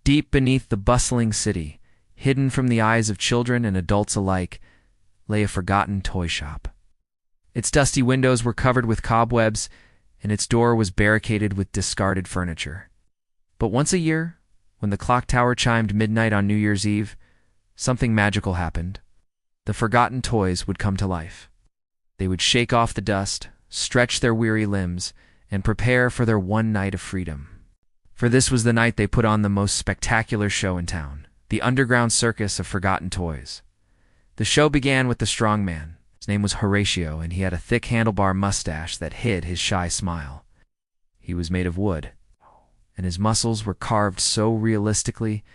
Deep beneath the bustling city, hidden from the eyes of children and adults alike, lay a forgotten toy shop. Its dusty windows were covered with cobwebs, and its door was barricaded with discarded furniture. But once a year, when the clock tower chimed midnight on New Year's Eve, something magical happened. The forgotten toys would come to life. They would shake off the dust, stretch their weary limbs, and prepare for their one night of freedom. For this was the night they put on the most spectacular show in town, the underground circus of forgotten toys. The show began with the strong man. His name was Horatio, and he had a thick handlebar mustache that hid his shy smile. He was made of wood, and his muscles were carved so realistically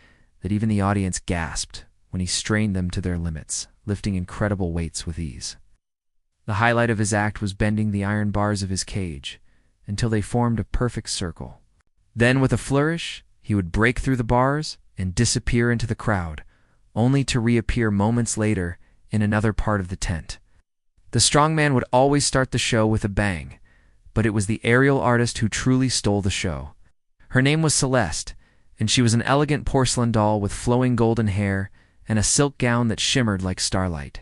that even the audience gasped when he strained them to their limits, lifting incredible weights with ease. The highlight of his act was bending the iron bars of his cage until they formed a perfect circle. Then, with a flourish, he would break through the bars and disappear into the crowd, only to reappear moments later in another part of the tent. The strongman would always start the show with a bang, but it was the aerial artist who truly stole the show. Her name was Celeste, and she was an elegant porcelain doll with flowing golden hair and a silk gown that shimmered like starlight.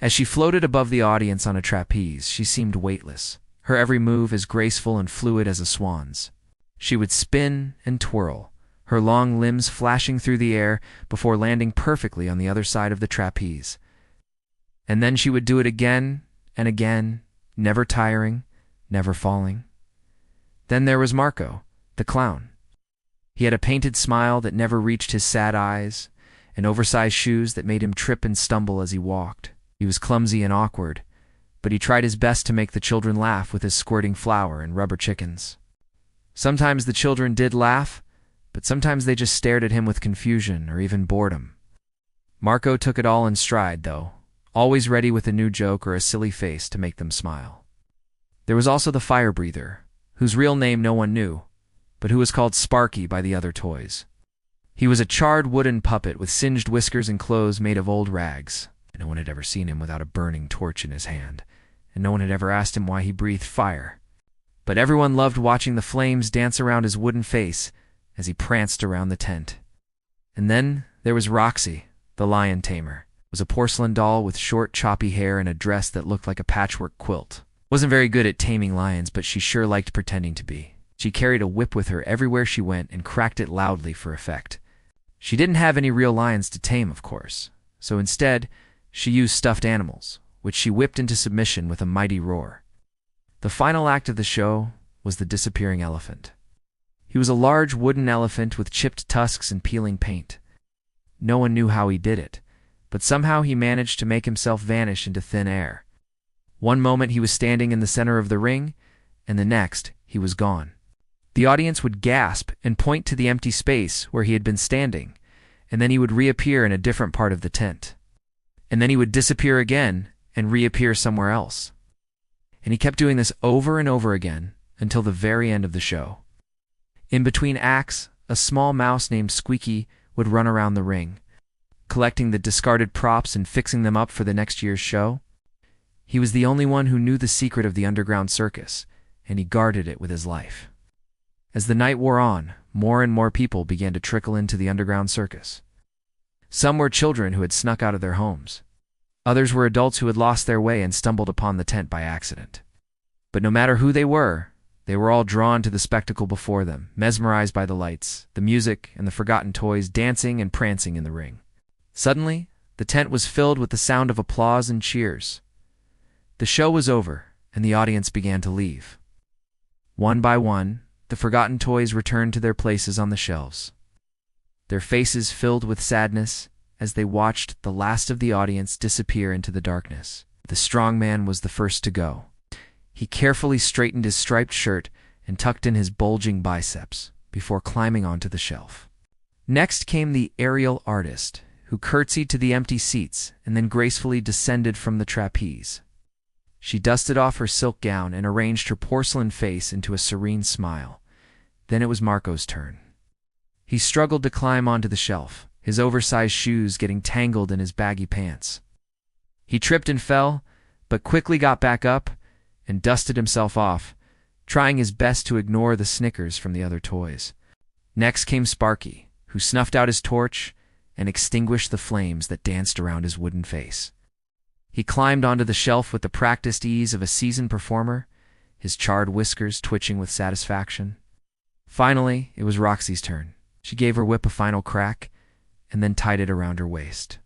As she floated above the audience on a trapeze, she seemed weightless, her every move as graceful and fluid as a swan's. She would spin and twirl, her long limbs flashing through the air before landing perfectly on the other side of the trapeze. And then she would do it again and again, never tiring, never falling. Then there was Marco, the clown. He had a painted smile that never reached his sad eyes, and oversized shoes that made him trip and stumble as he walked. He was clumsy and awkward, but he tried his best to make the children laugh with his squirting flour and rubber chickens. Sometimes the children did laugh, but sometimes they just stared at him with confusion or even boredom. Marco took it all in stride, though, always ready with a new joke or a silly face to make them smile. There was also the fire breather, whose real name no one knew, but who was called Sparky by the other toys. He was a charred wooden puppet with singed whiskers and clothes made of old rags. No one had ever seen him without a burning torch in his hand, and no one had ever asked him why he breathed fire. But everyone loved watching the flames dance around his wooden face as he pranced around the tent. And then there was Roxy, the lion tamer. It was a porcelain doll with short, choppy hair and a dress that looked like a patchwork quilt. Wasn't very good at taming lions, but she sure liked pretending to be. She carried a whip with her everywhere she went and cracked it loudly for effect. She didn't have any real lions to tame, of course, so instead, she used stuffed animals, which she whipped into submission with a mighty roar. The final act of the show was the disappearing elephant. He was a large wooden elephant with chipped tusks and peeling paint. No one knew how he did it, but somehow he managed to make himself vanish into thin air. One moment he was standing in the center of the ring, and the next he was gone. The audience would gasp and point to the empty space where he had been standing, and then he would reappear in a different part of the tent. And then he would disappear again and reappear somewhere else. And he kept doing this over and over again until the very end of the show. In between acts, a small mouse named Squeaky would run around the ring, collecting the discarded props and fixing them up for the next year's show. He was the only one who knew the secret of the underground circus, and he guarded it with his life. As the night wore on, more and more people began to trickle into the underground circus. Some were children who had snuck out of their homes. Others were adults who had lost their way and stumbled upon the tent by accident. But no matter who they were all drawn to the spectacle before them, mesmerized by the lights, the music, and the forgotten toys dancing and prancing in the ring. Suddenly, the tent was filled with the sound of applause and cheers. The show was over, and the audience began to leave. One by one, the forgotten toys returned to their places on the shelves, their faces filled with sadness as they watched the last of the audience disappear into the darkness. The strong man was the first to go. He carefully straightened his striped shirt and tucked in his bulging biceps before climbing onto the shelf. Next came the aerial artist, who curtsied to the empty seats and then gracefully descended from the trapeze. She dusted off her silk gown and arranged her porcelain face into a serene smile. Then it was Marco's turn. He struggled to climb onto the shelf, his oversized shoes getting tangled in his baggy pants. He tripped and fell, but quickly got back up and dusted himself off, trying his best to ignore the snickers from the other toys. Next came Sparky, who who snuffed out his torch and extinguished the flames that danced around his wooden face. He climbed onto the shelf with the practiced ease of a seasoned performer, his charred whiskers twitching with satisfaction. Finally, it was Roxy's turn. She gave her whip a final crack and then tied it around her waist.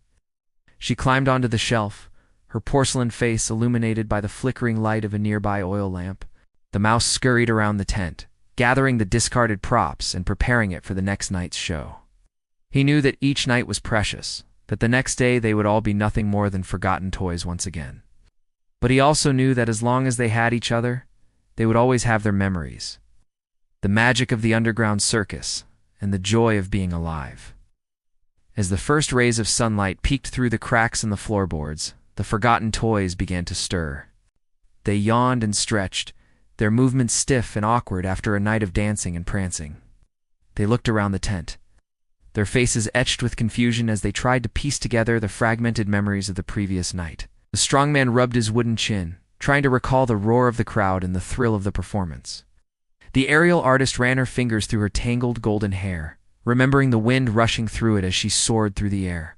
She climbed onto the shelf, her porcelain face illuminated by the flickering light of a nearby oil lamp. The mouse scurried around the tent, gathering the discarded props and preparing it for the next night's show. He knew that each night was precious, that the next day they would all be nothing more than forgotten toys once again. But he also knew that as long as they had each other, they would always have their memories. The magic of the underground circus and the joy of being alive. As the first rays of sunlight peeked through the cracks in the floorboards, the forgotten toys began to stir. They yawned and stretched, their movements stiff and awkward after a night of dancing and prancing. They looked around the tent, their faces etched with confusion as they tried to piece together the fragmented memories of the previous night. The strong man rubbed his wooden chin, trying to recall the roar of the crowd and the thrill of the performance. The aerial artist ran her fingers through her tangled golden hair, remembering the wind rushing through it as she soared through the air.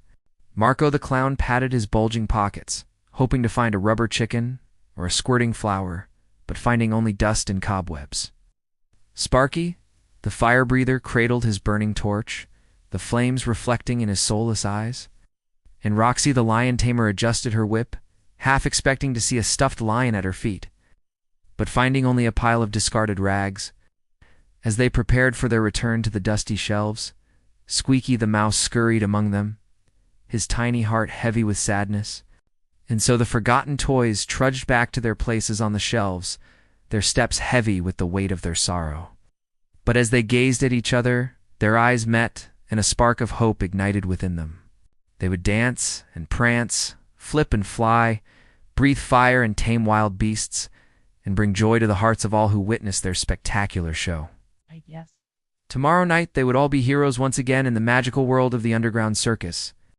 Marco the clown patted his bulging pockets, hoping to find a rubber chicken or a squirting flower, but finding only dust and cobwebs. Sparky, the fire breather, cradled his burning torch, the flames reflecting in his soulless eyes. And Roxy the lion tamer adjusted her whip, half expecting to see a stuffed lion at her feet, but finding only a pile of discarded rags. As they prepared for their return to the dusty shelves, Squeaky the mouse scurried among them, his tiny heart heavy with sadness. And so the forgotten toys trudged back to their places on the shelves, their steps heavy with the weight of their sorrow. But as they gazed at each other, their eyes met, and a spark of hope ignited within them. They would dance and prance, flip and fly, breathe fire and tame wild beasts, and bring joy to the hearts of all who witnessed their spectacular show. I guess. Tomorrow night they would all be heroes once again in the magical world of the underground circus,